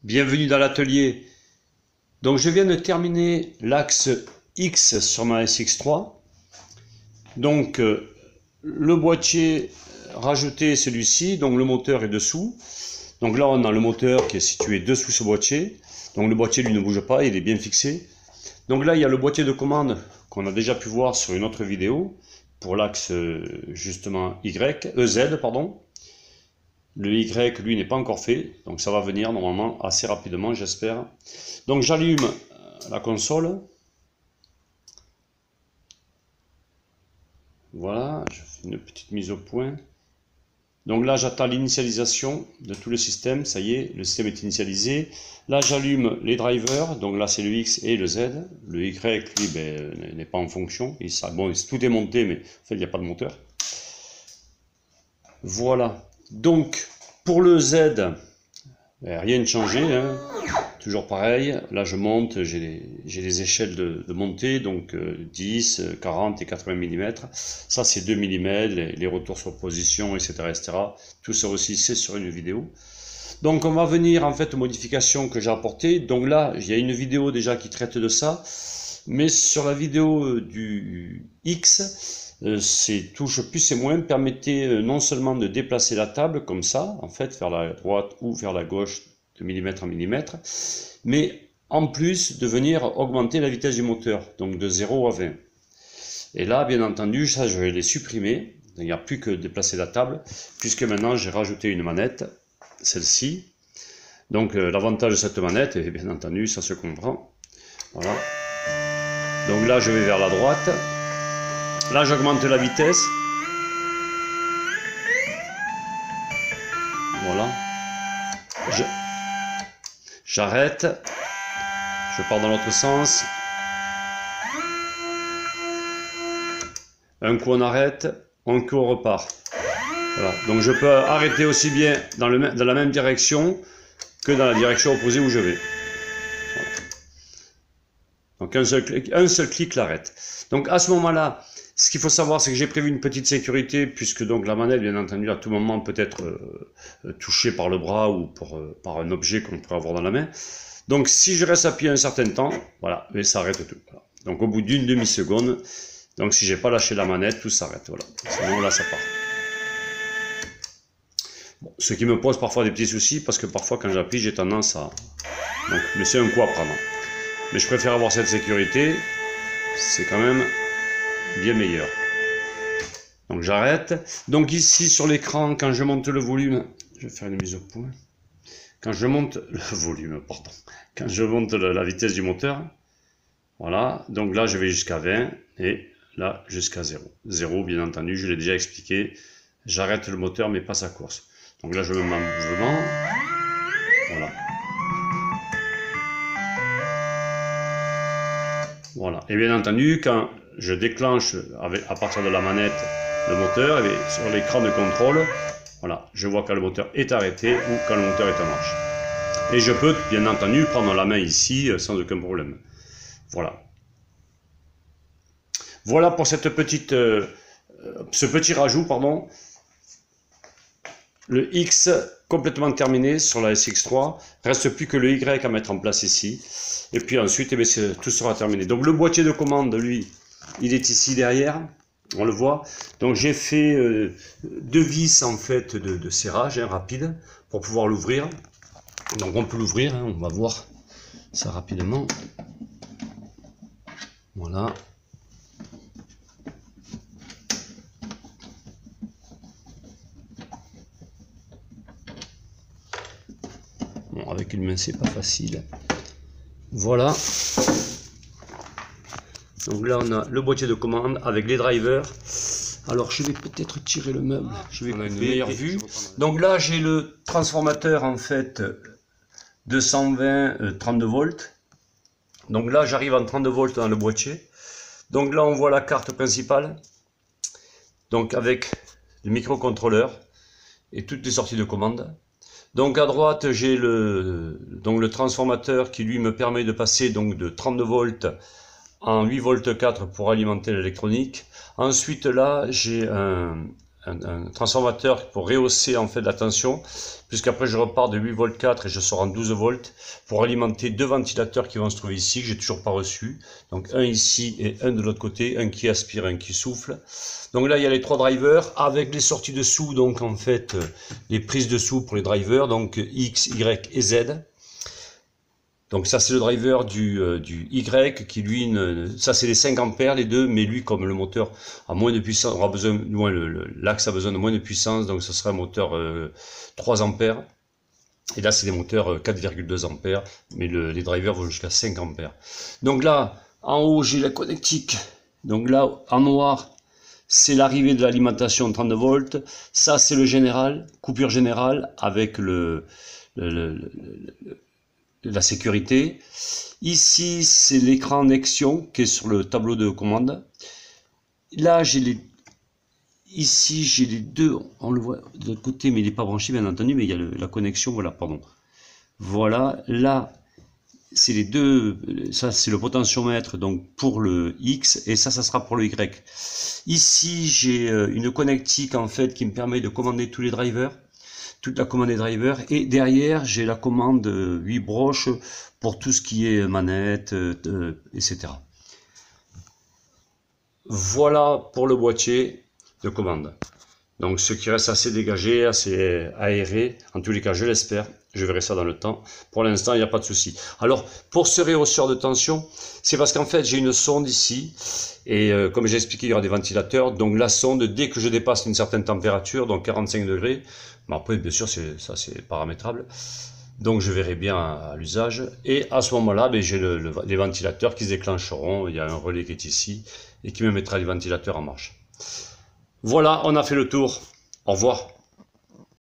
Bienvenue dans l'atelier. Donc je viens de terminer l'axe X sur ma SX3. Donc le boîtier rajouté, celui-ci, donc le moteur est dessous. Donc là on a le moteur qui est situé dessous ce boîtier. Donc le boîtier lui ne bouge pas, il est bien fixé. Donc là il y a le boîtier de commande qu'on a déjà pu voir sur une autre vidéo pour l'axe justement Z, pardon. Le Y, lui, n'est pas encore fait, donc ça va venir normalement assez rapidement, j'espère. Donc j'allume la console. Voilà, je fais une petite mise au point. Donc là, j'attends l'initialisation de tout le système. Ça y est, le système est initialisé. Là, j'allume les drivers. Donc là, c'est le X et le Z. Le Y, lui, n'est pas en fonction. Bon, tout est monté, mais en fait, il n'y a pas de moteur. Voilà. Donc, pour le Z, rien de changé, hein. Toujours pareil. Là, je monte, j'ai les échelles de montée, donc 10, 40 et 80 mm. Ça, c'est 2 mm, les retours sur position, etc., etc. Tout ça aussi, c'est sur une vidéo. Donc, on va venir en fait aux modifications que j'ai apportées. Donc là, il y a une vidéo déjà qui traite de ça, mais sur la vidéo du X, ces touches plus et moins permettaient non seulement de déplacer la table comme ça, en fait, vers la droite ou vers la gauche de millimètre en millimètre, mais en plus de venir augmenter la vitesse du moteur, donc de 0 à 20. Et là, bien entendu, ça je vais les supprimer, il n'y a plus que déplacer la table, puisque maintenant j'ai rajouté une manette, celle-ci. Donc l'avantage de cette manette, et bien entendu, ça se comprend. Voilà. Donc là, je vais vers la droite. Là, j'augmente la vitesse. Voilà. J'arrête. Je pars dans l'autre sens. Un coup, on arrête. Un coup, on repart. Voilà. Donc, je peux arrêter aussi bien dans la même direction que dans la direction opposée où je vais. Voilà. Donc, un seul clic l'arrête. Donc, à ce moment-là, ce qu'il faut savoir, c'est que j'ai prévu une petite sécurité, puisque donc la manette, bien entendu, à tout moment peut être touchée par le bras ou par un objet qu'on pourrait avoir dans la main. Donc si je reste appuyé un certain temps, voilà, et ça arrête tout. Voilà. Donc au bout d'une demi-seconde, donc si j'ai pas lâché la manette, tout s'arrête. Voilà. Sinon là, ça part. Bon, ce qui me pose parfois des petits soucis, parce que parfois quand j'appuie, j'ai tendance à... Donc, mais c'est un coup à prendre. Mais je préfère avoir cette sécurité, c'est quand même bien meilleur. Donc j'arrête. Donc ici sur l'écran, quand je monte le volume, je vais faire une mise au point. Quand je monte le volume, pardon. Quand je monte la vitesse du moteur, voilà. Donc là je vais jusqu'à 20 et là jusqu'à 0. 0, bien entendu, je l'ai déjà expliqué. J'arrête le moteur mais pas sa course. Donc là je me mets en mouvement. Voilà. Voilà. Et bien entendu, quand je déclenche à partir de la manette le moteur, et sur l'écran de contrôle, voilà, je vois quand le moteur est arrêté ou quand le moteur est en marche. Et je peux bien entendu prendre la main ici sans aucun problème. Voilà. Voilà pour ce petit rajout, pardon. Le X complètement terminé sur la SX3. Reste plus que le Y à mettre en place ici. Et puis ensuite, eh bien, tout sera terminé. Donc le boîtier de commande, lui, il est ici derrière. On le voit. Donc j'ai fait 2 vis en fait de serrage rapide pour pouvoir l'ouvrir. Donc on peut l'ouvrir, hein, on va voir ça rapidement. Voilà. Bon, avec une main c'est pas facile. Voilà. Donc là on a le boîtier de commande avec les drivers. Alors je vais peut-être tirer le meuble. Je vais couper une meilleure vue. Donc là j'ai le transformateur en fait 220 32 volts. Donc là j'arrive en 32 volts dans le boîtier. Donc là on voit la carte principale. Donc avec le microcontrôleur et toutes les sorties de commande. Donc à droite j'ai le transformateur qui lui me permet de passer donc de 32 volts en 8 volts 4 pour alimenter l'électronique. Ensuite là j'ai un un transformateur pour rehausser en fait la tension, puisqu'après je repars de 8 volts 4 et je sors en 12 volts pour alimenter deux ventilateurs qui vont se trouver ici, que j'ai toujours pas reçu. Donc un ici et un de l'autre côté, un qui aspire, un qui souffle. Donc là il y a les trois drivers avec les sorties dessous, donc en fait les prises dessous pour les drivers, donc X, Y et Z. Donc ça c'est le driver du Y qui lui, ça c'est les 5 ampères les deux, mais lui comme le moteur a moins de puissance, aura besoin, l'axe a besoin de moins de puissance, donc ce sera un moteur 3 ampères. Et là c'est des moteurs 4,2 ampères, mais les drivers vont jusqu'à 5 ampères. Donc là en haut j'ai la connectique, donc là en noir c'est l'arrivée de l'alimentation 32 volts, ça c'est le général, coupure générale avec la sécurité. Ici, c'est l'écran Nexion qui est sur le tableau de commande. Là, ici, j'ai les deux, on le voit de l'autre côté, mais il n'est pas branché, bien entendu, mais il y a la connexion, voilà, pardon. Voilà, là, c'est les deux, ça c'est le potentiomètre, donc pour le X, et ça sera pour le Y. Ici, j'ai une connectique, en fait, qui me permet de commander tous les drivers. Toute la commande des drivers, et derrière j'ai la commande 8 broches pour tout ce qui est manette, etc. Voilà pour le boîtier de commande. Donc ce qui reste assez dégagé, assez aéré, en tous les cas je l'espère, je verrai ça dans le temps. Pour l'instant il n'y a pas de souci. Alors pour ce rehausseur de tension, c'est parce qu'en fait j'ai une sonde ici, et comme j'ai expliqué il y aura des ventilateurs, donc la sonde dès que je dépasse une certaine température, donc 45 degrés, mais après bien sûr ça c'est paramétrable, donc je verrai bien à l'usage, et à ce moment là j'ai les ventilateurs qui se déclencheront, il y a un relais qui est ici, et qui me mettra les ventilateurs en marche. Voilà, on a fait le tour, au revoir.